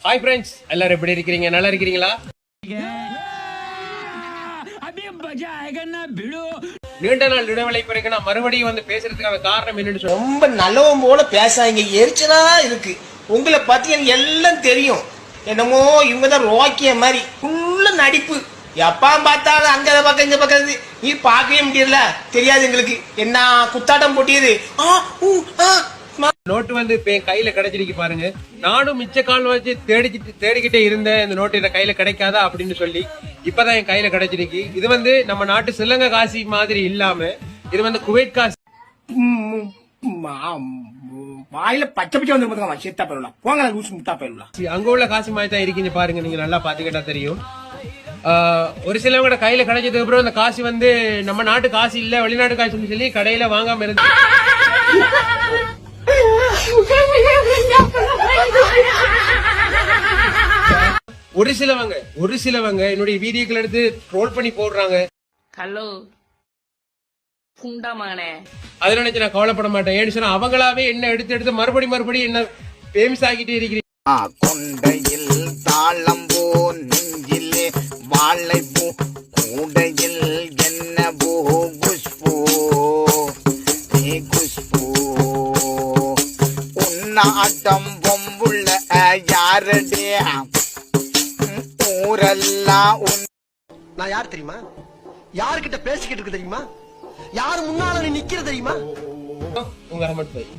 Hi friends, எல்லாரும் எப்படி இருக்கிறீங்க? நல்லா இருக்கிறீங்களா? நீண்ட நாள் இடைவெளி பிறகு நான் மறுபடியும் வந்து பேசுறதுக்கான காரணம் என்னன்னு சொல்ல, ரொம்ப நல்லவன் போல பேசாங்க, எரிச்சலா இருக்கு. உங்களை பத்தி எனக்கு எல்லாம் தெரியும். என்னமோ இவங்கதான் ரோக்கிய மாதிரி ஃபுல்லா நடிப்பு. எப்பா பார்த்தாலும் அங்க பக்கம் இந்த பக்கம் நீ பார்க்கவே முடியல. தெரியாது எங்களுக்கு என்ன குத்தாட்டம் போட்டியது. நோட்டு வந்து இப்ப என் கையில கிடைச்சிருக்கு பாருங்க. நானும் மிச்ச கால் வச்சு தேடிக்கிட்டே இருந்தேன் இந்த நோட்டு என் கையில கிடைக்காதா அப்படின்னு சொல்லி. இப்பதான் என் கையில கிடைச்சிருக்கு. இது வந்து நம்ம நாட்டு ஸ்ரீலங்கா காசி மாதிரி இல்லாம இது வந்து குவைட் காசி. வாயில பச்சை பச்சை வந்து செத்தா போயிடலாம். போங்க லூசு முட்டா போயிடலாம். அங்க உள்ள காசி மாதிரி தான் இருக்கீங்க பாருங்க. நீங்க நல்லா பாத்துக்கிட்டா தெரியும். ஒரு சிலவங்க கையில கிடைச்சதுக்கு அப்புறம் இந்த காசு வந்து நம்ம நாட்டு காசு இல்ல, வெளிநாட்டு காசுன்னு சொல்லி கடையில வாங்காம இருந்து ஒரு சிலவங்க என்னுடைய வீடியோக்கள் எடுத்து ட்ரோல் பண்ணி போடுறாங்க. ஹலோ புண்டா மகனே, அதுல நினைச்சு நான் கவலைப்பட மாட்டேன். ஏன்னு சொன்னா அவங்களாவே என்ன எடுத்து மறுபடியும் என்ன ஃபேமஸ் ஆகிட்டே இருக்கிறீங்க. கொண்டையில் தாளம்பூ, நெஞ்சிலே வாழைப்பூ, கூடையில் என்ன பூ, குஷ்பூ குஷ்பூ. உன்னாட்டம் பொம்புள்ள யாரடே ஊரெல்லாம். நான் யார் தெரியுமா? யாருக்கிட்ட பேசிக்கிட்டு இருக்கு தெரியுமா? யாரு முன்னால நீ நிக்கிற தெரியுமா? உங்க அஹமத் பாய்.